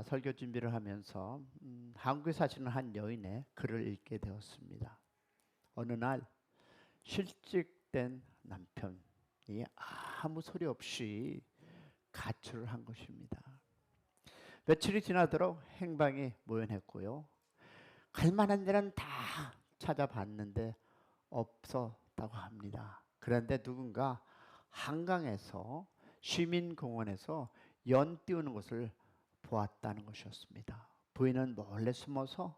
설교 준비를 하면서 한국에 사시는 한 여인의 글을 읽게 되었습니다. 어느 날 실직된 남편이 아무 소리 없이 가출을 한 것입니다. 며칠이 지나도록 행방이 묘연했고요. 갈 만한 데는 다 찾아봤는데 없었다고 합니다. 그런데 누군가 한강에서 시민공원에서 연 띄우는 것을 보았다는 것이었습니다. 부인은 몰래 숨어서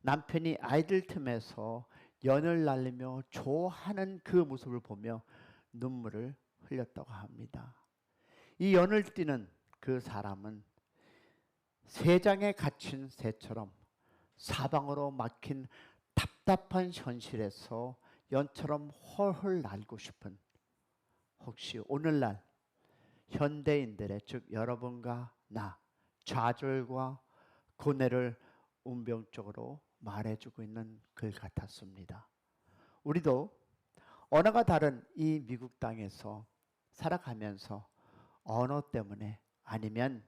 남편이 아이들 틈에서 연을 날리며 좋아하는 그 모습을 보며 눈물을 흘렸다고 합니다. 이 연을 띠는 그 사람은 새장에 갇힌 새처럼 사방으로 막힌 답답한 현실에서 연처럼 헐헐 날고 싶은, 혹시 오늘날 현대인들의, 즉 여러분과 나, 좌절과 고뇌를 운명적으로 말해주고 있는 글 같았습니다. 우리도 언어가 다른 이 미국 땅에서 살아가면서 언어 때문에 아니면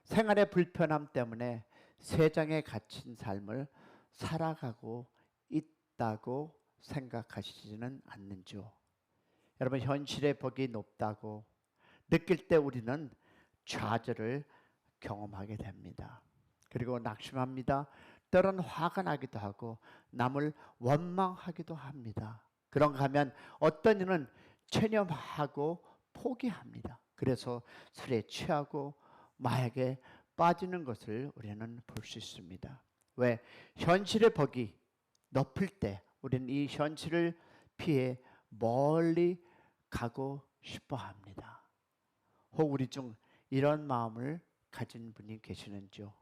생활의 불편함 때문에 세상에 갇힌 삶을 살아가고 있다고 생각하시지는 않는지요? 여러분, 현실의 벽이 높다고 느낄 때 우리는 좌절을 경험하게 됩니다. 그리고 낙심합니다. 때로는 화가 나기도 하고 남을 원망하기도 합니다. 그런가 하면 어떤 이는 체념하고 포기합니다. 그래서 술에 취하고 마약에 빠지는 것을 우리는 볼 수 있습니다. 왜? 현실의 벽이 높을 때 우리는 이 현실을 피해 멀리 가고 싶어 합니다. 혹 우리 중 이런 마음을 가진 분이 계시는지요?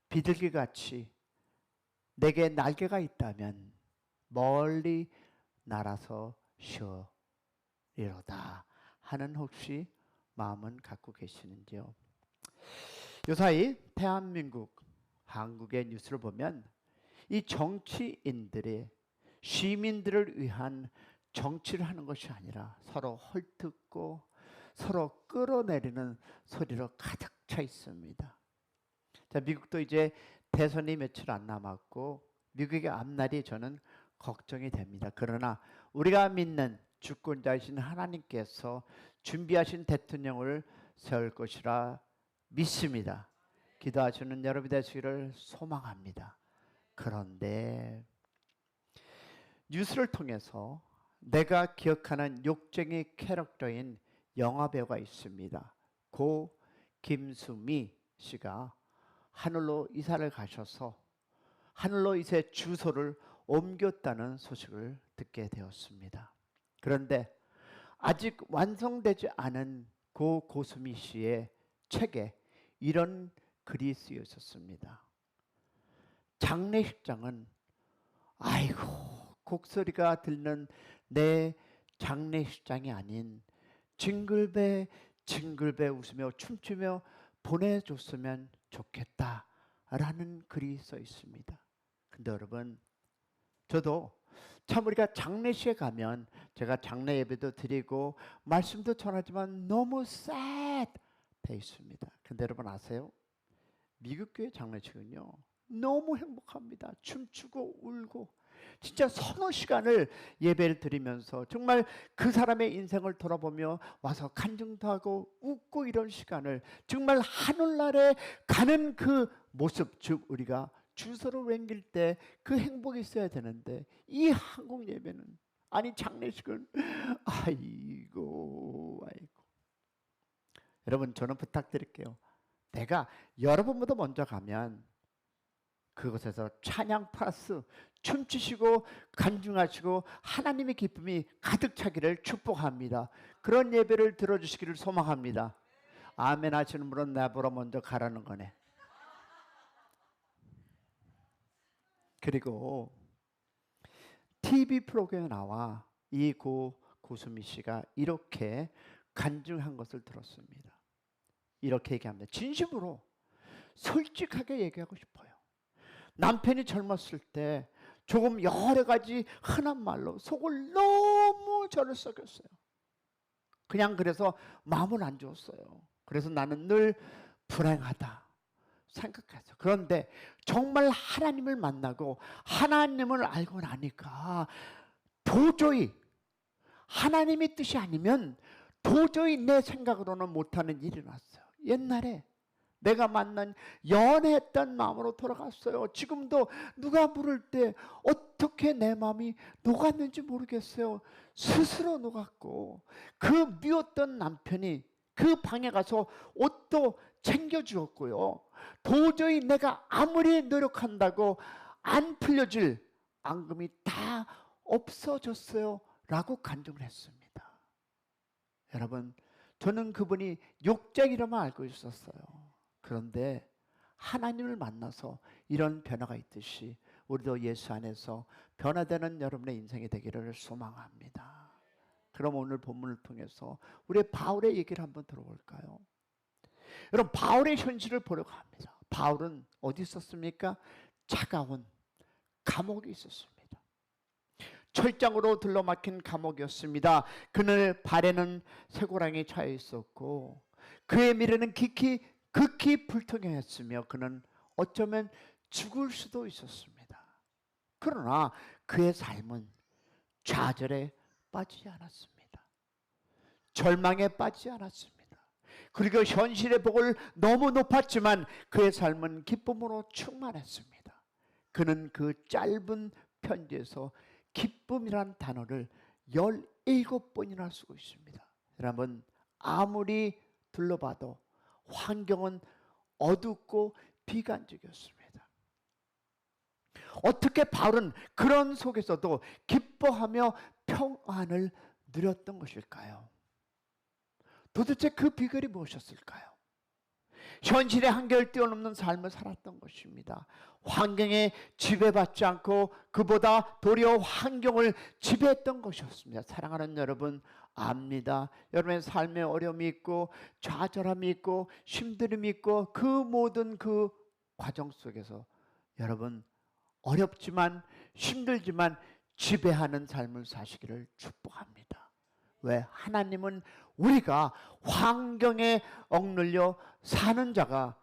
비둘기같이 내게 날개가 있다면 멀리 날아서 쉬어리로다 하는 혹시 마음은 갖고 계시는지요? 요사이 대한민국, 한국의 뉴스를 보면 이 정치인들이 시민들을 위한 정치를 하는 것이 아니라 서로 헐뜯고 서로 끌어내리는 소리로 가득 차 있습니다. 자, 미국도 이제 대선이 며칠 안 남았고 미국의 앞날이 저는 걱정이 됩니다. 그러나 우리가 믿는 주권자이신 하나님께서 준비하신 대통령을 세울 것이라 믿습니다. 기도하시는 여러분이 되시기를 소망합니다. 그런데 뉴스를 통해서 내가 기억하는 욕쟁이 캐릭터인 영화배우가 있습니다. 고 김수미 씨가 하늘로 이사를 가셔서 하늘로 이제 주소를 옮겼다는 소식을 듣게 되었습니다. 그런데 아직 완성되지 않은 고 고수미 씨의 책에 이런 글이 쓰여 있었습니다. 장례식장은 아이고 곡소리가 들리는 내 장례식장이 아닌 징글배 징글배 웃으며 춤추며 보내줬으면 좋겠다라는 글이 써 있습니다. 근데 여러분, 저도 참 우리가 장례식에 가면 제가 장례 예배도 드리고 말씀도 전하지만 너무 sad 돼 있습니다. 근데 여러분 아세요? 미국 교회 장례식은요 너무 행복합니다. 춤추고 울고 진짜 서너 시간을 예배를 드리면서 정말 그 사람의 인생을 돌아보며 와서 간증도 하고 웃고 이런 시간을 정말 하늘나라에 가는 그 모습, 즉 우리가 주소를 옮길 때 그 행복이 있어야 되는데 이 한국 예배는, 아니 장례식은 아이고 여러분, 저는 부탁드릴게요. 내가 여러분보다 먼저 가면 그곳에서 찬양 플러스 춤추시고 간증하시고 하나님의 기쁨이 가득 차기를 축복합니다. 그런 예배를 들어주시기를 소망합니다. 아멘 하시는 분은 나보러 먼저 가라는 거네. 그리고 TV 프로그램에 나와 이 고수미 씨가 이렇게 간증한 것을 들었습니다. 이렇게 얘기합니다. 진심으로 솔직하게 얘기하고 싶어요. 남편이 젊었을 때 조금 여러 가지 흔한 말로 속을 너무 저를 썩였어요. 그냥 그래서 마음은 안 좋았어요. 그래서 나는 늘 불행하다 생각했어. 그런데 정말 하나님을 만나고 하나님을 알고 나니까 도저히 하나님의 뜻이 아니면 도저히 내 생각으로는 못하는 일이 났어요. 옛날에 내가 만난 연애했던 마음으로 돌아갔어요. 지금도 누가 물을 때 어떻게 내 마음이 녹았는지 모르겠어요. 스스로 녹았고, 그 미웠던 남편이 그 방에 가서 옷도 챙겨주었고요. 도저히 내가 아무리 노력한다고 안 풀려질 앙금이 다 없어졌어요 라고 간증을 했습니다. 여러분, 저는 그분이 욕쟁이라만 알고 있었어요. 그런데 하나님을 만나서 이런 변화가 있듯이 우리도 예수 안에서 변화되는 여러분의 인생이 되기를 소망합니다. 그럼 오늘 본문을 통해서 우리 바울의 얘기를 한번 들어볼까요? 여러분, 바울의 현실을 보려고 합니다. 바울은 어디 있었습니까? 차가운 감옥에 있었습니다. 철장으로 들러막힌 감옥이었습니다. 그늘 발에는 쇠고랑이 차여 있었고 그의 미래는 극히 불투명했으며 그는 어쩌면 죽을 수도 있었습니다. 그러나 그의 삶은 좌절에 빠지지 않았습니다. 절망에 빠지지 않았습니다. 그리고 현실의 복을 너무 높았지만 그의 삶은 기쁨으로 충만했습니다. 그는 그 짧은 편지에서 기쁨이란 단어를 17번이나 쓰고 있습니다. 여러분, 아무리 둘러봐도 환경은 어둡고 비관적이었습니다. 어떻게 바울은 그런 속에서도 기뻐하며 평안을 누렸던 것일까요? 도대체 그 비결이 무엇이었을까요? 현실의 한계를 뛰어넘는 삶을 살았던 것입니다. 환경에 지배받지 않고 그보다 도리어 환경을 지배했던 것이었습니다. 사랑하는 여러분, 압니다. 여러분의 삶에 어려움이 있고 좌절함이 있고 힘듦이 있고 그 모든 그 과정 속에서 여러분 어렵지만 힘들지만 지배하는 삶을 사시기를 축복합니다. 왜? 하나님은 우리가 환경에 억눌려 사는 자가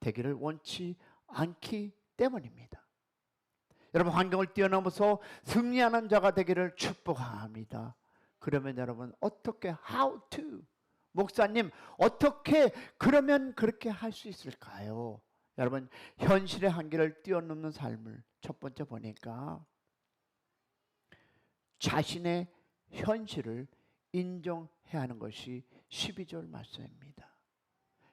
되기를 원치 않기 때문입니다. 여러분, 환경을 뛰어넘어서 승리하는 자가 되기를 축복합니다. 그러면 여러분 어떻게 how to 목사님 어떻게 그러면 그렇게 할 수 있을까요? 여러분, 현실의 한계를 뛰어넘는 삶을 첫 번째 보니까 자신의 현실을 인정해야 하는 것이 12절 말씀입니다.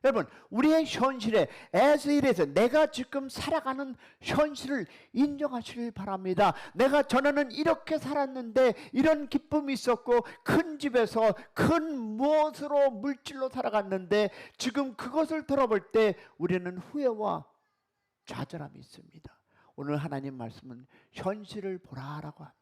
여러분, 우리의 현실에 as it is, 내가 지금 살아가는 현실을 인정하시길 바랍니다. 내가 전에는 이렇게 살았는데 이런 기쁨이 있었고 큰 집에서 큰 무엇으로 물질로 살아갔는데 지금 그것을 돌아볼 때 우리는 후회와 좌절함이 있습니다. 오늘 하나님 말씀은 현실을 보라라고 합니다.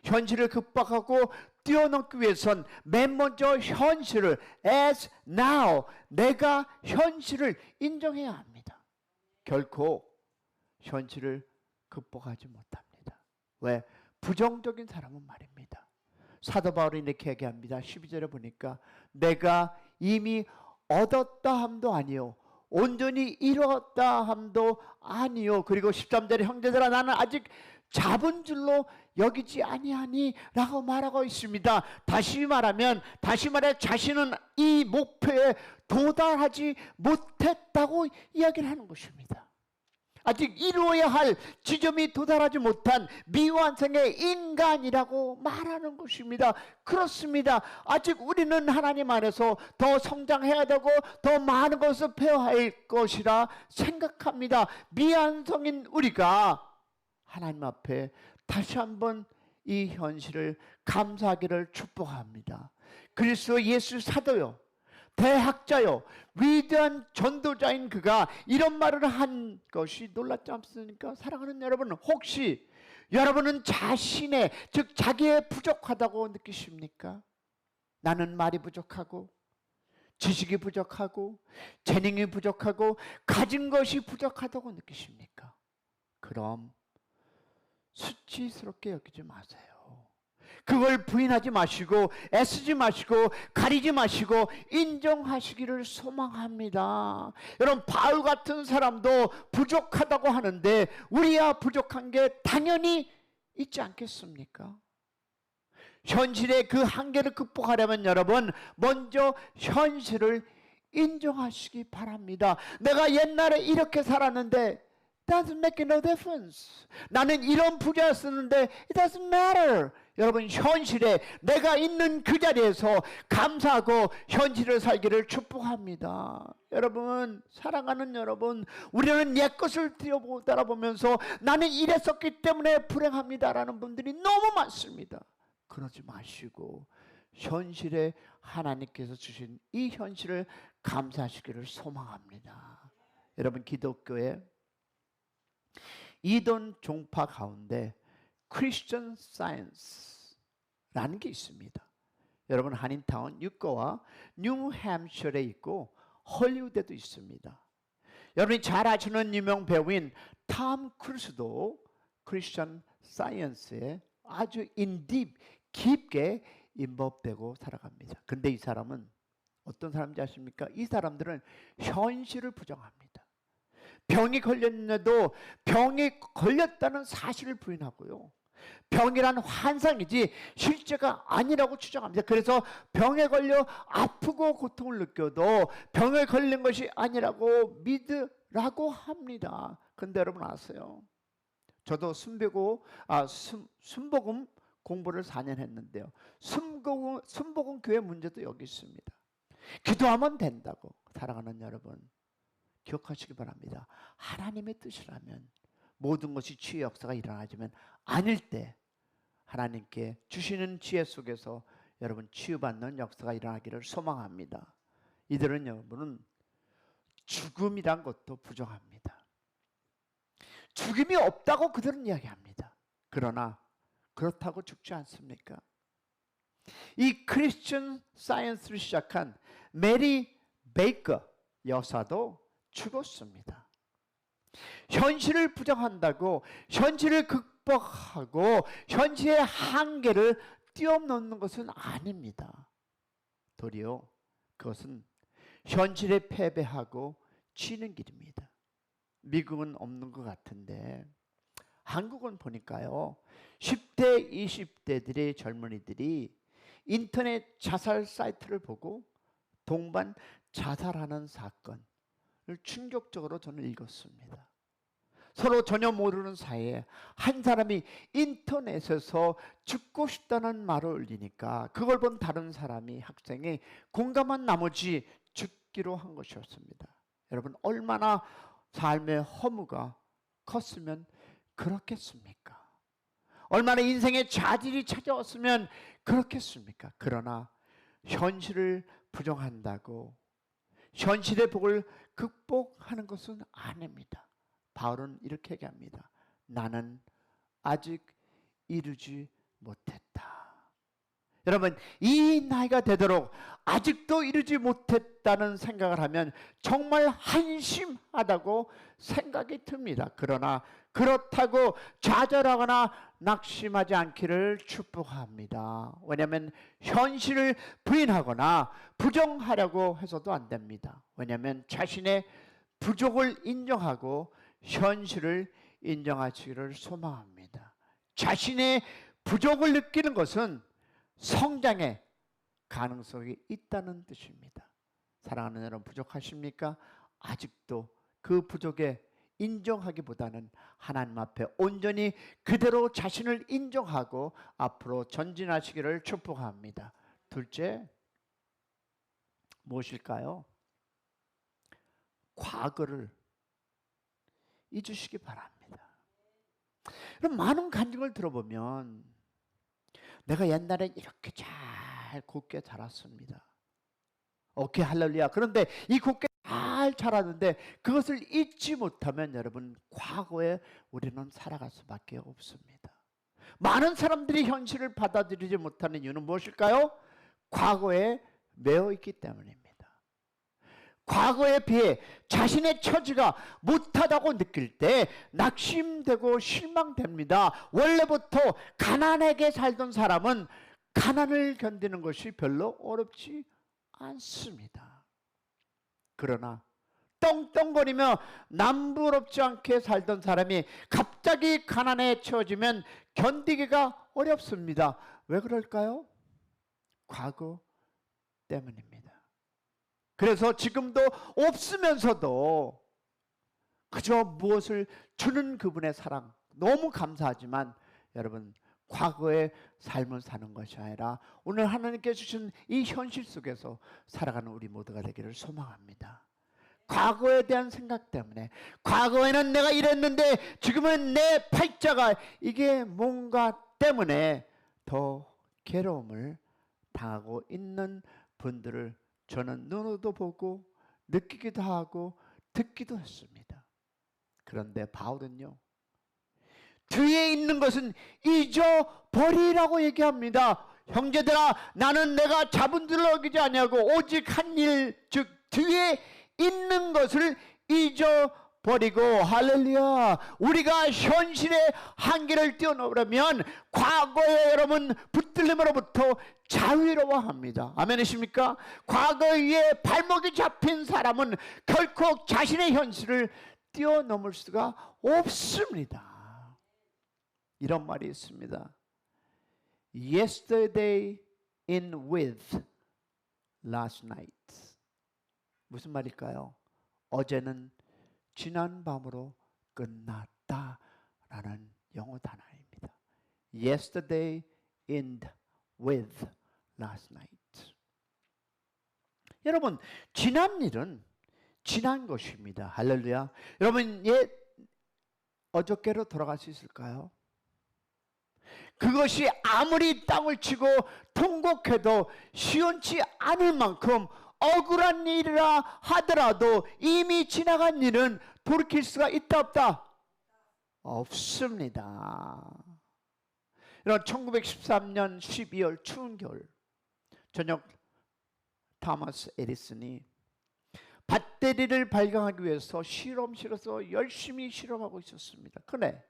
현실을 극복하고 뛰어넘기 위해선 맨 먼저 현실을 as now, 내가 현실을 인정해야 합니다. 결코 현실을 극복하지 못합니다. 왜? 부정적인 사람은 말입니다. 사도 바울이 이렇게 얘기합니다. 12절에 보니까 내가 이미 얻었다 함도 아니요 온전히 이루었다 함도 아니요. 그리고 13절에 형제들아 나는 아직 잡은 줄로 여기지 아니하니 라고 말하고 있습니다. 다시 말해 자신은 이 목표에 도달하지 못했다고 이야기를 하는 것입니다. 아직 이루어야 할 지점이 도달하지 못한 미완성의 인간이라고 말하는 것입니다. 그렇습니다. 아직 우리는 하나님 안에서 더 성장해야 되고 더 많은 것을 배워야 할 것이라 생각합니다. 미완성인 우리가 하나님 앞에 다시 한번 이 현실을 감사하기를 축복합니다. 그리스도 예수 사도요, 대학자요, 위대한 전도자인 그가 이런 말을 한 것이 놀랍지 않습니까? 사랑하는 여러분, 혹시 여러분은 자신의, 즉 자기의 부족하다고 느끼십니까? 나는 말이 부족하고 지식이 부족하고 재능이 부족하고 가진 것이 부족하다고 느끼십니까? 그럼 수치스럽게 여기지 마세요. 그걸 부인하지 마시고 애쓰지 마시고 가리지 마시고 인정하시기를 소망합니다. 여러분, 바울 같은 사람도 부족하다고 하는데 우리야 부족한 게 당연히 있지 않겠습니까? 현실의 그 한계를 극복하려면 여러분, 먼저 현실을 인정하시기 바랍니다. 내가 옛날에 이렇게 살았는데 doesn't make no difference. 나는 이런 부자였었는데 it doesn't matter. 여러분, 현실에 내가 있는 그 자리에서 감사하고 현실을 살기를 축복합니다. 여러분, 사랑하는 여러분, 우리는 옛 것을 뒤돌아보면서 나는 이랬었기 때문에 불행합니다라는 분들이 너무 많습니다. 그러지 마시고 현실에 하나님께서 주신 이 현실을 감사하시기를 소망합니다. 여러분, 기독교에 이던 종파 가운데 크리스천 사이언스라는 게 있습니다. 여러분, 한인타운 유거와 뉴햄셔에 있고 헐리우드에도 있습니다. 여러분이 잘 아시는 유명 배우인 톰 크루스도 크리스천 사이언스에 아주 깊게 인volve되고 살아갑니다. 그런데 이 사람은 어떤 사람인지 아십니까? 이 사람들은 현실을 부정합니다. 병이 걸렸는데도 병이 걸렸다는 사실을 부인하고요. 병이란 환상이지 실제가 아니라고 주장합니다. 그래서 병에 걸려 아프고 고통을 느껴도 병에 걸린 것이 아니라고 믿으라고 합니다. 근데 여러분 아세요? 저도 순복음 공부를 4년 했는데요. 순복음 교회 문제도 여기 있습니다. 기도하면 된다고. 사랑하는 여러분, 기억하시기 바랍니다. 하나님의 뜻이라면 모든 것이 치유의 역사가 일어나지만 아닐 때 하나님께 주시는 지혜 속에서 여러분 치유받는 역사가 일어나기를 소망합니다. 이들은 여러분은 죽음이란 것도 부정합니다. 죽음이 없다고 그들은 이야기합니다. 그러나 그렇다고 죽지 않습니까? 이 크리스천 사이언스를 시작한 메리 베이커 여사도 죽었습니다. 현실을 부정한다고 현실을 극복하고 현실의 한계를 뛰어넘는 것은 아닙니다. 도리어 그것은 현실에 패배하고 치는 길입니다. 미국은 없는 것 같은데 한국은 보니까요, 10대, 20대들의 젊은이들이 인터넷 자살 사이트를 보고 동반 자살하는 사건을 충격적으로 저는 읽었습니다. 서로 전혀 모르는 사이에 한 사람이 인터넷에서 죽고 싶다는 말을 올리니까 그걸 본 다른 사람이, 학생이 공감한 나머지 죽기로 한 것이었습니다. 여러분, 얼마나 삶의 허무가 컸으면 그렇겠습니까? 얼마나 인생의 자질이 찾아왔으면 그렇겠습니까? 그러나 현실을 부정한다고 현실의 복을 극복하는 것은 아닙니다. 바울은 이렇게 얘기합니다. 나는 아직 이루지 못했다. 여러분, 이 나이가 되도록 아직도 이루지 못했다는 생각을 하면 정말 한심하다고 생각이 듭니다. 그러나 그렇다고 좌절하거나 낙심하지 않기를 축복합니다. 왜냐하면 현실을 부인하거나 부정하려고 해서도 안 됩니다. 왜냐하면 자신의 부족을 인정하고 현실을 인정하시기를 소망합니다. 자신의 부족을 느끼는 것은 성장의 가능성이 있다는 뜻입니다. 사랑하는 여러분, 부족하십니까? 아직도 그 부족에 인정하기보다는 하나님 앞에 온전히 그대로 자신을 인정하고 앞으로 전진하시기를 축복합니다. 둘째, 무엇일까요? 과거를 잊으시기 바랍니다. 그럼 많은 간증을 들어보면 내가 옛날에 이렇게 잘 곱게 자랐습니다. 오케이, 할렐루야. 그런데 이 곱게 잘 자랐는데 그것을 잊지 못하면 여러분, 과거에 우리는 살아갈 수밖에 없습니다. 많은 사람들이 현실을 받아들이지 못하는 이유는 무엇일까요? 과거에 매여 있기 때문입니다. 과거에 비해 자신의 처지가 못하다고 느낄 때 낙심되고 실망됩니다. 원래부터 가난하게 살던 사람은 가난을 견디는 것이 별로 어렵지 않습니다. 그러나 떵떵거리며 남부럽지 않게 살던 사람이 갑자기 가난에 처지면 견디기가 어렵습니다. 왜 그럴까요? 과거 때문입니다. 그래서 지금도 없으면서도 그저 무엇을 주는 그분의 사랑 너무 감사하지만 여러분, 과거의 삶을 사는 것이 아니라 오늘 하나님께 주신 이 현실 속에서 살아가는 우리 모두가 되기를 소망합니다. 과거에 대한 생각 때문에, 과거에는 내가 이랬는데 지금은 내 팔자가 이게 뭔가 때문에 더 괴로움을 당하고 있는 분들을 저는 눈으로도 보고 느끼기도 하고 듣기도 했습니다. 그런데 바울은요, 뒤에 있는 것은 잊어버리라고 얘기합니다. 형제들아, 나는 내가 잡은 줄로 여기지 아니하고 오직 한 일, 즉 뒤에 있는 것을 잊어버리고, 할렐루야, 우리가 현실의 한계를 뛰어넘으려면 과거에 여러분 붙들림으로부터 자유로워합니다. 아멘이십니까? 과거에 발목이 잡힌 사람은 결코 자신의 현실을 뛰어넘을 수가 없습니다. 이런 말이 있습니다. Yesterday in with last night. 무슨 말일까요? 어제는 지난 밤으로 끝났다 라는 영어 단어입니다. Yesterday in with last night. 여러분, 지난 일은 지난 것입니다. 할렐루야. 여러분, 어저께로 돌아갈 수 있을까요? 그것이 아무리 땅을 치고 통곡해도 시원치 않을 만큼 억울한 일이라 하더라도 이미 지나간 일은 돌이킬 수가 있다 없다? 없습니다. 여러분, 1913년 12월 추운 겨울, 저녁 토마스 에디슨이 배터리를 발견하기 위해서 실험실에서 열심히 실험하고 있었습니다. 그래,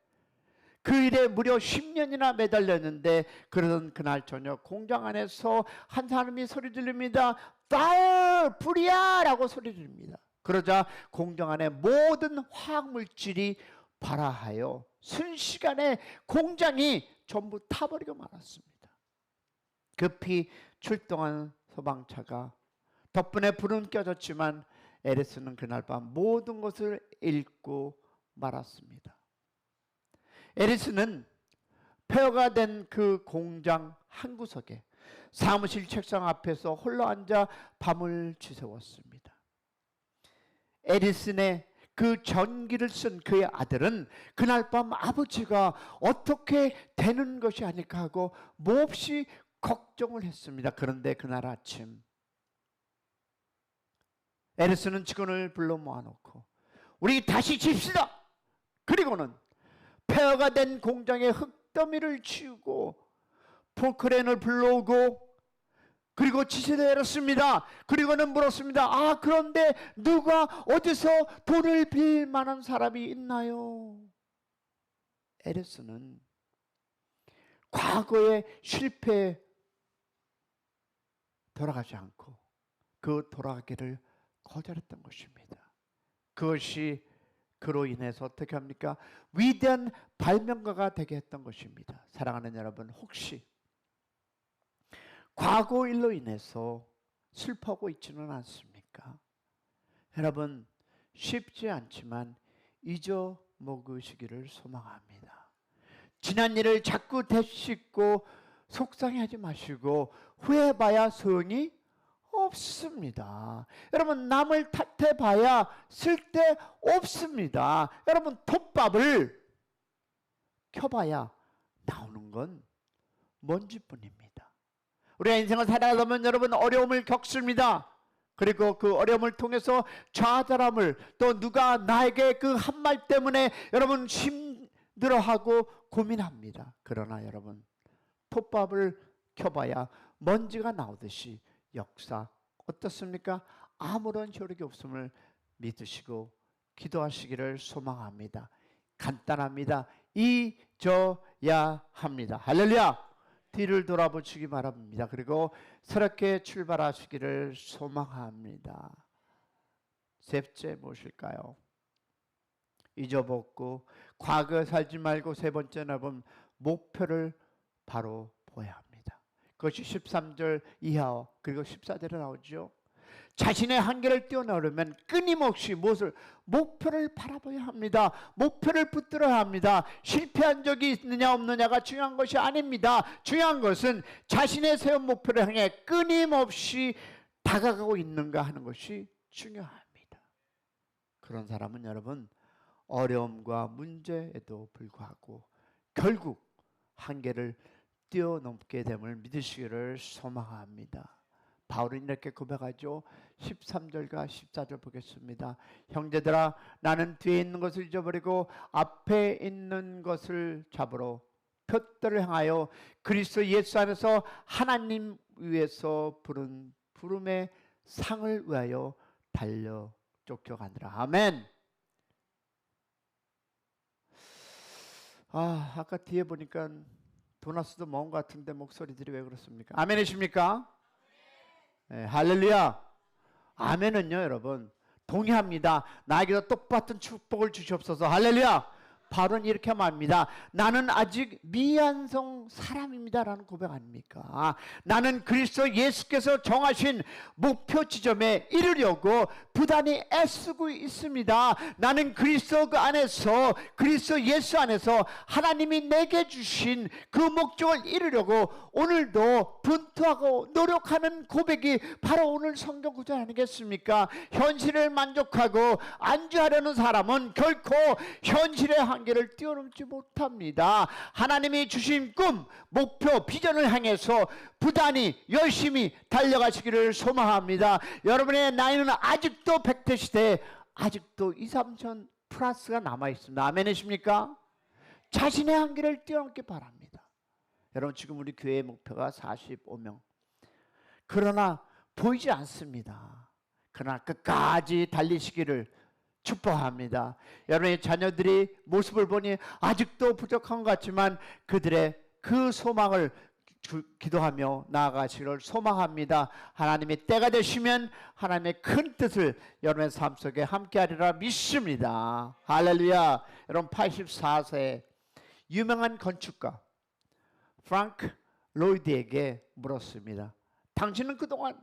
그 일에 무려 10년이나 매달렸는데, 그러던 그날 저녁 공장 안에서 한 사람이 소리 지릅니다. Fire! 불이야! 라고 소리 지릅니다. 그러자 공장 안에 모든 화학물질이 발화하여 순식간에 공장이 전부 타버리고 말았습니다. 급히 출동한 소방차가 덕분에 불은 꺼졌지만 에디슨은 그날 밤 모든 것을 잃고 말았습니다. 에디슨은 폐허가 된 그 공장 한 구석에 사무실 책상 앞에서 홀로 앉아 밤을 지새웠습니다. 에디슨의 그 전기를 쓴 그의 아들은 그날 밤 아버지가 어떻게 되는 것이 아닐까 하고 몹시 걱정을 했습니다. 그런데 그날 아침 에디슨은 직원을 불러 모아놓고 우리 다시 집시다. 그리고는 폐허가 된 공장의 흙더미를 치우고 포크레인을 불러오고 그리고 지시를 내렸습니다. 그리고는 물었습니다. 아, 그런데 누가 어디서 돈을 빌 만한 사람이 있나요? 에디슨은 과거의 실패에 돌아가지 않고 그 돌아가기를 거절했던 것입니다. 그것이 그로 인해서 어떻게 합니까? 위대한 발명가가 되게 했던 것입니다. 사랑하는 여러분, 혹시 과거 일로 인해서 슬퍼하고 있지는 않습니까? 여러분, 쉽지 않지만 잊어먹으시기를 소망합니다. 지난 일을 자꾸 되씹고 속상해하지 마시고 후회해봐야 소용이 없습니다. 여러분, 남을 탓해봐야 쓸데없습니다. 여러분, 톱밥을 켜봐야 나오는 건 먼지뿐입니다. 우리가 인생을 살아가다 보면 여러분 어려움을 겪습니다. 그리고 그 어려움을 통해서 좌절함을, 또 누가 나에게 그 한 말 때문에 여러분 힘들어하고 고민합니다. 그러나 여러분, 톱밥을 켜봐야 먼지가 나오듯이 역사 어떻습니까? 아무런 효력이 없음을 믿으시고 기도하시기를 소망합니다. 간단합니다. 잊어야 합니다. 할렐루야. 뒤를 돌아보시기 바랍니다. 그리고 새롭게 출발하시기를 소망합니다. 셋째 무엇일까요? 잊어먹고 과거에 살지 말고 세 번째는 목표를 바로 보아야 합니다. 그것이 13절 이하 그리고 14절에 나오죠. 자신의 한계를 뛰어넘으려면 끊임없이 무엇을? 목표를 바라봐야 합니다. 목표를 붙들어야 합니다. 실패한 적이 있느냐 없느냐가 중요한 것이 아닙니다. 중요한 것은 자신의 세운 목표를 향해 끊임없이 다가가고 있는가 하는 것이 중요합니다. 그런 사람은 여러분 어려움과 문제에도 불구하고 결국 한계를 뛰어넘게 됨을 믿으시기를 소망합니다. 바울은 이렇게 고백하죠. 13절과 14절 보겠습니다. 형제들아 나는 뒤에 있는 것을 잊어버리고 앞에 있는 것을 잡으러 표대를 향하여 그리스도 예수 안에서 하나님 위에서 부른 부름의 상을 위하여 달려 쫓겨가느라. 아멘. 아까 뒤에 보니까 도나스도 먼 것 같은데 목소리들이 왜 그렇습니까? 아멘이십니까? 네, 할렐루야. 아멘은요 여러분 동의합니다. 나에게도 똑같은 축복을 주시옵소서. 할렐루야. 바울은 이렇게 말합니다. 나는 아직 미완성 사람입니다 라는 고백 아닙니까? 나는 그리스도 예수께서 정하신 목표 지점에 이르려고 부단히 애쓰고 있습니다. 나는 그리스도 그 안에서 그리스도 예수 안에서 하나님이 내게 주신 그 목적을 이루려고 오늘도 분투하고 노력하는 고백이 바로 오늘 성경 구절 아니겠습니까? 현실을 만족하고 안주하려는 사람은 결코 현실의 한계를 뛰어넘지 못합니다. 하나님이 주신 꿈, 목표, 비전을 향해서 부단히 열심히 달려가시기를 소망합니다. 여러분의 나이는 아직도 100대 시대에 아직도 2, 3천 플러스가 남아있습니다. 아멘이십니까? 자신의 한계를 뛰어넘기 바랍니다. 여러분 지금 우리 교회의 목표가 45명. 그러나 보이지 않습니다. 그러나 끝까지 달리시기를 축복합니다. 여러분의 자녀들이 모습을 보니 아직도 부족한 것 같지만 그들의 그 소망을 기도하며 나아가시기를 소망합니다. 하나님의 때가 되시면 하나님의 큰 뜻을 여러분의 삶 속에 함께하리라 믿습니다. 할렐루야. 여러분 84세 유명한 건축가 프랑크 로이드에게 물었습니다. 당신은 그동안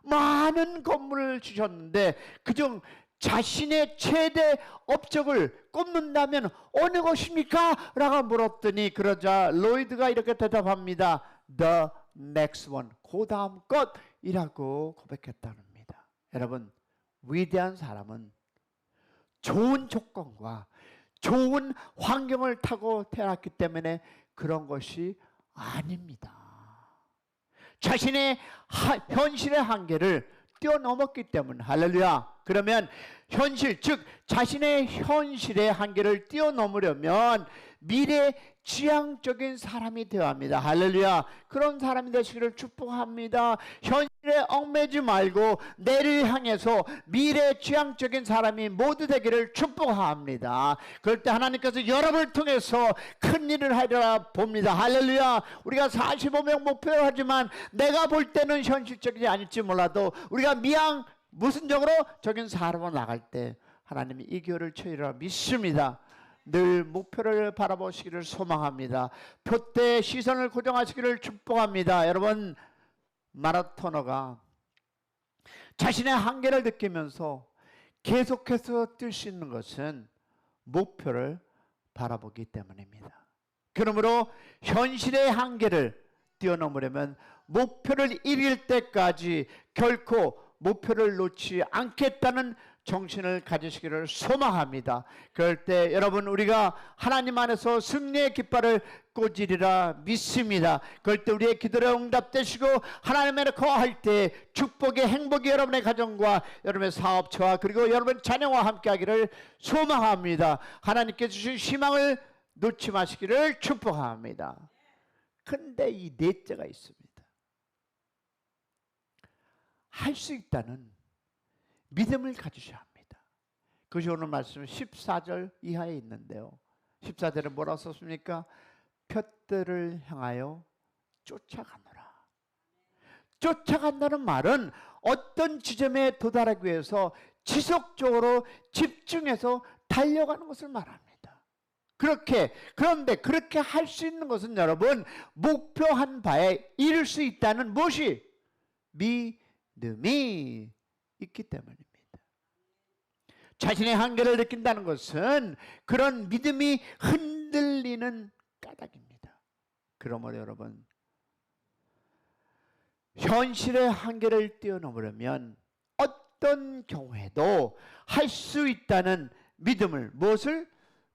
많은 건물을 주셨는데 그중 자신의 최대 업적을 꼽는다면 어느 것입니까? 라고 물었더니 그러자 로이드가 이렇게 대답합니다. The next one. 그 다음 것이라고 고백했답니다. 여러분 위대한 사람은 좋은 조건과 좋은 환경을 타고 태어났기 때문에 그런 것이 아닙니다. 자신의 현실의 한계를 뛰어넘었기 때문에 할렐루야. 그러면 현실 즉 자신의 현실의 한계를 뛰어넘으려면 미래지향적인 사람이 되어야 합니다. 할렐루야. 그런 사람이 되시기를 축복합니다. 현실에 얽매지 말고 내를 향해서 미래지향적인 사람이 모두 되기를 축복합니다. 그럴 때 하나님께서 여러분을 통해서 큰 일을 하리라 봅니다. 할렐루야. 우리가 45명 목표를 하지만 내가 볼 때는 현실적이지 않을지 몰라도 우리가 모순적으로 적인 사람으로 나갈 때 하나님이 이 교회를 처리하리라 믿습니다. 늘 목표를 바라보시기를 소망합니다. 표대의 시선을 고정하시기를 축복합니다. 여러분 마라토너가 자신의 한계를 느끼면서 계속해서 뛸 수 있는 것은 목표를 바라보기 때문입니다. 그러므로 현실의 한계를 뛰어넘으려면 목표를 이룰 때까지 결코 목표를 놓지 않겠다는 정신을 가지시기를 소망합니다. 그럴 때 여러분 우리가 하나님 안에서 승리의 깃발을 꽂으리라 믿습니다. 그럴 때 우리의 기도에 응답되시고 하나님 안에 거할 때 축복의 행복이 여러분의 가정과 여러분의 사업처와 그리고 여러분 자녀와 함께하기를 소망합니다. 하나님께 주신 희망을 놓지 마시기를 축복합니다. 근데 이 넷째가 있습니다. 할 수 있다는 믿음을 가지셔야 합니다. 그것이 오늘 말씀 14절 이하에 있는데요. 14절에 뭐라고 썼습니까? 푯들을 향하여 쫓아가노라. 쫓아간다는 말은 어떤 지점에 도달하기 위해서 지속적으로 집중해서 달려가는 것을 말합니다. 그런데 그렇게 할 수 있는 것은 여러분, 목표한 바에 이룰 수 있다는 무엇이? 믿음이 있기 때문입니다. 자신의 한계를 느낀다는 것은 그런 믿음이 흔들리는 까닭입니다. 그러므로 여러분, 현실의 한계를 뛰어넘으려면 어떤 경우에도 할 수 있다는 믿음을, 무엇을?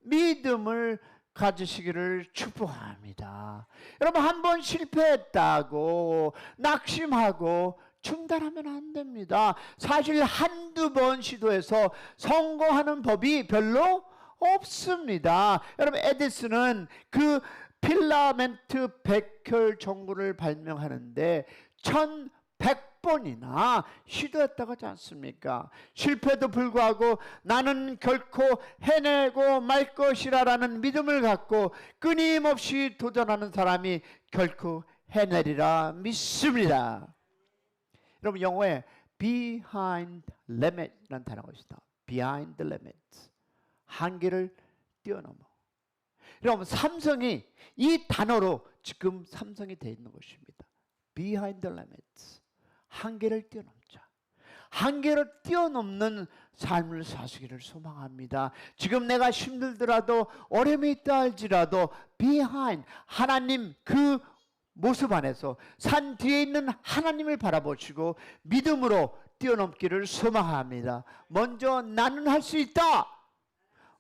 믿음을 가지시기를 축복합니다. 여러분, 한번 실패했다고 낙심하고 중단하면 안 됩니다. 사실 한두 번 시도해서 성공하는 법이 별로 없습니다. 여러분, 에디슨은 그 필라멘트 백혈 전구를 발명하는데 1100번이나 시도했다고 하지 않습니까? 실패도 불구하고 나는 결코 해내고 말 것이라는 믿음을 갖고 끊임없이 도전하는 사람이 결코 해내리라 믿습니다. 여러분, 영어에 behind limit이라는 단어가 있습니다. behind the limits, 한계를 뛰어넘어. 여러분, 삼성이 이 단어로 지금 삼성이 되어 있는 것입니다. behind the limits, 한계를 뛰어넘자. 한계를 뛰어넘는 삶을 사시기를 소망합니다. 지금 내가 힘들더라도 어려움이 있다 할지라도 behind, 하나님 그 모습 안에서 산 뒤에 있는 하나님을 바라보시고 믿음으로 뛰어넘기를 소망합니다. 먼저 나는 할 수 있다,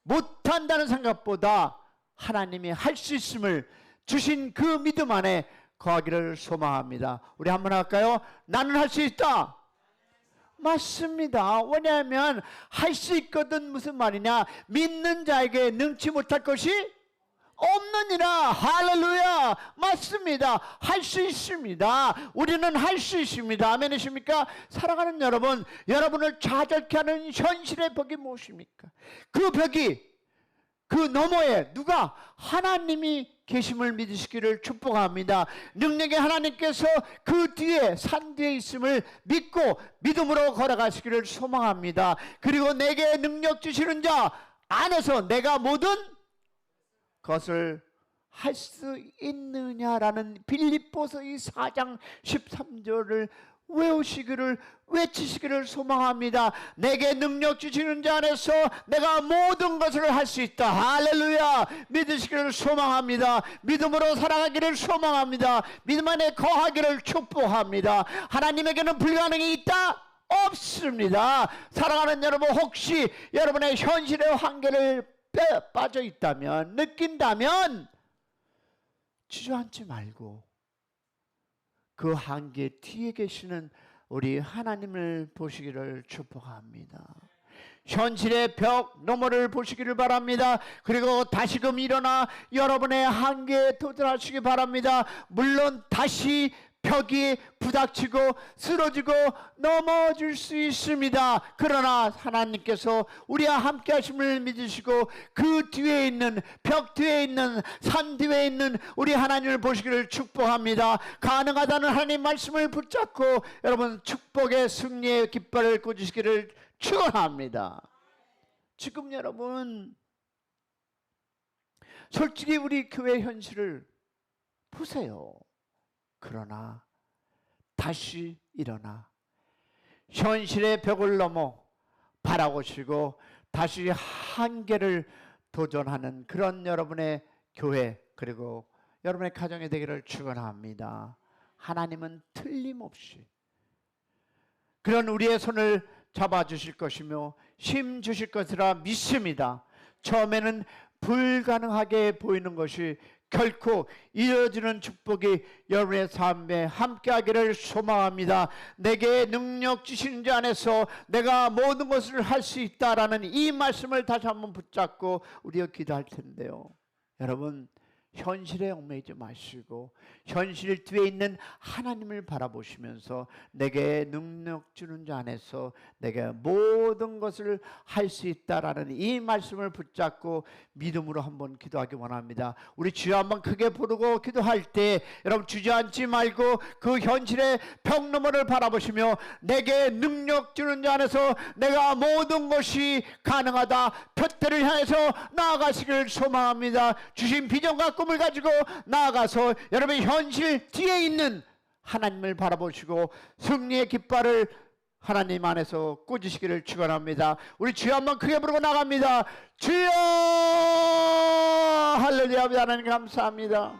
못한다는 생각보다 하나님이 할 수 있음을 주신 그 믿음 안에 거하기를 소망합니다. 우리 한번 할까요? 나는 할 수 있다. 맞습니다. 왜냐하면 할 수 있거든 무슨 말이냐? 믿는 자에게 능치 못할 것이 없느니라. 할렐루야. 맞습니다. 할 수 있습니다. 우리는 할 수 있습니다. 아멘이십니까? 사랑하는 여러분, 여러분을 좌절케 하는 현실의 벽이 무엇입니까? 그 벽이, 그 너머에 누가? 하나님이 계심을 믿으시기를 축복합니다. 능력의 하나님께서 그 뒤에, 산 뒤에 있음을 믿고 믿음으로 걸어가시기를 소망합니다. 그리고 내게 능력 주시는 자 안에서 내가 모든 것을 할 수 있느냐라는 빌립보서 4장 13절을 외치시기를 소망합니다. 내게 능력 주시는 자 안에서 내가 모든 것을 할 수 있다. 할렐루야. 믿으시기를 소망합니다. 믿음으로 살아가기를 소망합니다. 믿음 안에 거하기를 축복합니다. 하나님에게는 불가능이 있다? 없습니다. 사랑하는 여러분, 혹시 여러분의 현실의 한계를 빠져 있다면, 느낀다면 주저앉지 말고 그 한계 뒤에 계시는 우리 하나님을 보시기를 축복합니다. 현실의 벽 너머를 보시기를 바랍니다. 그리고 다시금 일어나 여러분의 한계에 도전하시기 바랍니다. 물론 다시 벽이 부닥치고 쓰러지고 넘어질 수 있습니다. 그러나 하나님께서 우리와 함께 하심을 믿으시고 그 뒤에 있는, 벽 뒤에 있는, 산 뒤에 있는 우리 하나님을 보시기를 축복합니다. 가능하다는 하나님 말씀을 붙잡고 여러분 축복의 승리의 깃발을 꽂으시기를 축원합니다. 지금 여러분, 솔직히 우리 교회 현실을 보세요. 그러나 다시 일어나 현실의 벽을 넘어 바라보시고 다시 한계를 도전하는 그런 여러분의 교회, 그리고 여러분의 가정이 되기를 축원합니다. 하나님은 틀림없이 그런 우리의 손을 잡아주실 것이며 힘 주실 것이라 믿습니다. 처음에는 불가능하게 보이는 것이 결코 이어지는 축복이 여러분의 삶에 함께하기를 소망합니다. 내게 능력 주시는 자 안에서 내가 모든 것을 할 수 있다라는 이 말씀을 다시 한번 붙잡고 우리가 기도할 텐데요. 여러분, 현실에 얽매이지 마시고 현실 뒤에 있는 하나님을 바라보시면서 내게 능력 주는 자 안에서 내게 모든 것을 할 수 있다라는 이 말씀을 붙잡고 믿음으로 한번 기도하기 원합니다. 우리 주여 한번 크게 부르고 기도할 때 여러분 주저앉지 말고 그 현실의 벽너머를 바라보시며 내게 능력 주는 자 안에서 내가 모든 것이 가능하다 표대를 향해서 나아가시길 소망합니다. 주신 비전과 꿈을 가지고 나아가서 여러분의 현실 뒤에 있는 하나님을 바라보시고 승리의 깃발을 하나님 안에서 꽂으시기를 축원합니다. 우리 주여 한번 크게 부르고 나갑니다. 주여 할렐루야. 하나님 감사합니다.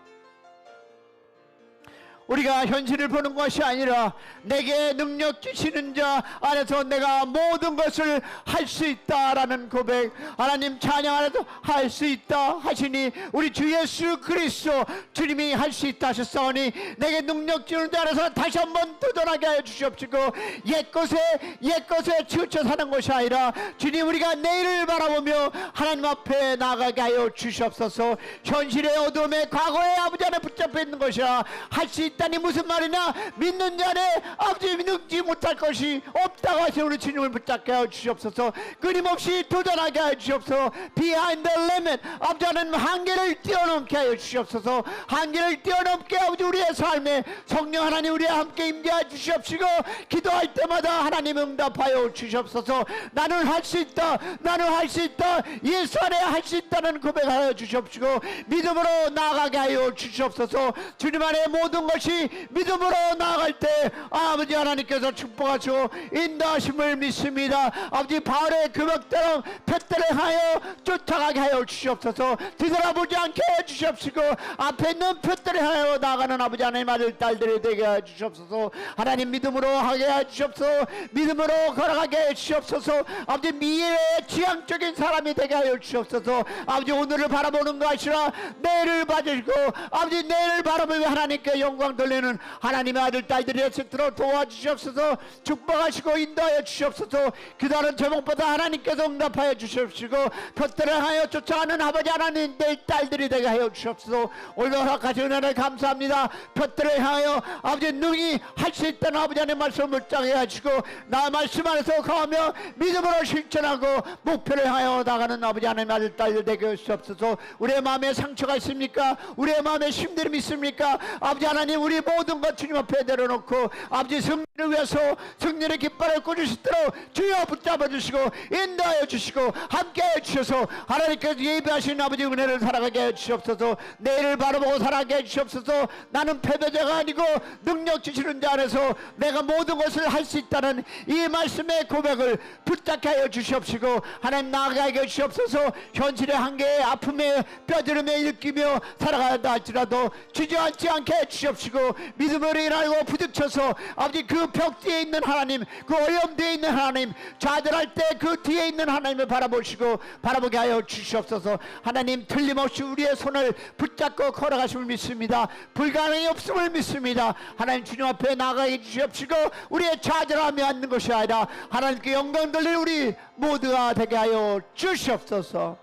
우리가 현실을 보는 것이 아니라 내게 능력 주시는 자 안에서 내가 모든 것을 할 수 있다라는 고백, 하나님 찬양 안에서 할 수 있다 하시니 우리 주 예수 그리스도 주님이 할 수 있다 하셨사오니 내게 능력 주는 자 안에서 다시 한번 도전하게 하여 주시옵시고 옛것에 치우쳐 사는 것이 아니라 주님 우리가 내일을 바라보며 하나님 앞에 나아가게 하여 주시옵소서. 현실의 어둠에 과거의 아버지 안에 붙잡혀 있는 것이라 할 수 있다니 무슨 말이냐. 믿는 자네 아버지 능지 못할 것이 없다고 하시는 우리 주님을 붙잡게 하여 주시옵소서. 끊임없이 도전하게 하여 주시옵소서. Behind the limit 아버지 하나님 한계를 뛰어넘게 하여 주시옵소서. 한계를 뛰어넘게 아버지 우리의 삶에 성령 하나님 우리와 함께 임재하여 주시옵시고 기도할 때마다 하나님 응답하여 주시옵소서. 나는 할 수 있다, 나는 할 수 있다, 예수 안에 할 수 있다는 고백하여 주시옵시고 믿음으로 나아가게 하여 주시옵소서. 주님 안에 모든 것이 믿음으로 나아갈 때 아버지 하나님께서 축복하시고 인도하심을 믿습니다. 아버지 바울의 금액대로 푯대를 하여 쫓아가게 하여 주시옵소서. 뒤돌아보지 않게 해주시옵시고 앞에 있는 푯대를 하여 나가는 아버지 하나님 아들 딸들이 되게 해주시옵소서. 하나님 믿음으로 하게 해주시옵소서. 믿음으로 걸어가게 해주시옵소서. 아버지 미래의 지향적인 사람이 되게 하여 주시옵소서. 아버지 오늘을 바라보는 것이 아니라 내일을 봐주시고 아버지 내일을 바라보며 하나님께 영광 돌리는 하나님의 아들 딸들이 되도록 도와주시옵소서. 축복하시고 인도하여 주시옵소서. 기도하는 제목보다 하나님께서 응답하여 주시옵시고 푯대를 하여 쫓아가는 아버지 하나님 내 딸들이 되게 하여 주시옵소서. 오늘 허락하신 은혜를 감사합니다. 푯대를 향하여 아버지 능히 할 수 있다는 아버지 하나님 말씀을 묻장해 하시고 나 말씀 안에서 가며 믿음으로 실천하고 목표를 향하여 나가는 아버지 하나님 아들 딸들 되게 하시옵소서. 우리의 마음에 상처가 있습니까? 우리의 마음에 힘듦이 있습니까? 아버지 하나님 우리 모든 것 주님 앞에 내려놓고 아버지 승리를 위해서 승리의 깃발을 꽂으시도록 주여 붙잡아 주시고 인도하여 주시고 함께해 주셔서 하나님께서 예비하신 아버지 은혜를 살아가게 해 주시옵소서. 내일을 바라보고 살아가게 해 주시옵소서. 나는 패배자가 아니고 능력 주시는 자 안에서 내가 모든 것을 할 수 있다는 이 말씀의 고백을 붙잡게 하여 주시옵시고 하나님 나아가게 해 주시옵소서. 현실의 한계에 아픔에 뼈저림에 일끼며 살아간다 할지라도 주저앉지 않게 해 주시옵시고 믿음으로 일하고 부딪혀서 아버지 그 벽 뒤에 있는 하나님, 그 어려움 뒤에 있는 하나님, 좌절할 때 그 뒤에 있는 하나님을 바라보시고 바라보게 하여 주시옵소서. 하나님 틀림없이 우리의 손을 붙잡고 걸어가심을 믿습니다. 불가능이 없음을 믿습니다. 하나님 주님 앞에 나아가게 주시옵시고 우리의 좌절함이 않는 것이 아니라 하나님께 영광 돌릴 우리 모두가 되게 하여 주시옵소서.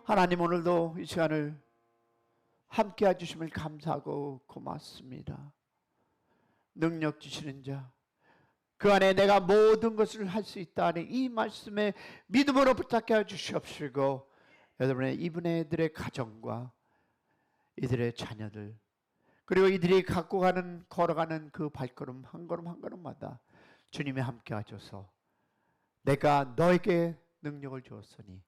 하나님 오늘도 이 시간을 함께 해주심을 감사하고 고맙습니다. 능력 주시는 자, 그 안에 내가 모든 것을 할 수 있다는 이 말씀에 믿음으로 붙잡게 해주시옵시고 여러분의 이분들의 가정과 이들의 자녀들 그리고 이들이 갖고 가는 걸어가는 그 발걸음 한 걸음 한 걸음마다 주님이 함께 하셔서 내가 너에게 능력을 주었으니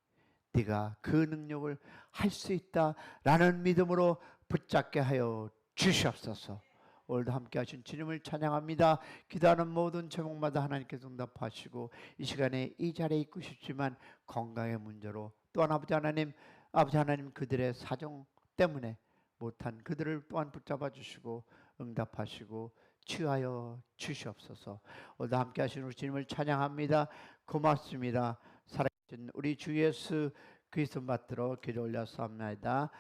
네가 그 능력을 할 수 있다라는 믿음으로 붙잡게 하여 주시옵소서. 오늘도 함께 하신 주님을 찬양합니다. 기도하는 모든 제목마다 하나님께서 응답하시고 이 시간에 이 자리에 있고 싶지만 건강의 문제로 또한 아버지 하나님 그들의 사정 때문에 못한 그들을 또한 붙잡아 주시고 응답하시고 치유하여 주시옵소서. 오늘도 함께 하신 우리 주님을 찬양합니다. 고맙습니다. 살아계신 우리 주 예수 그리스도 받들어 기도 올렸사옵나이다.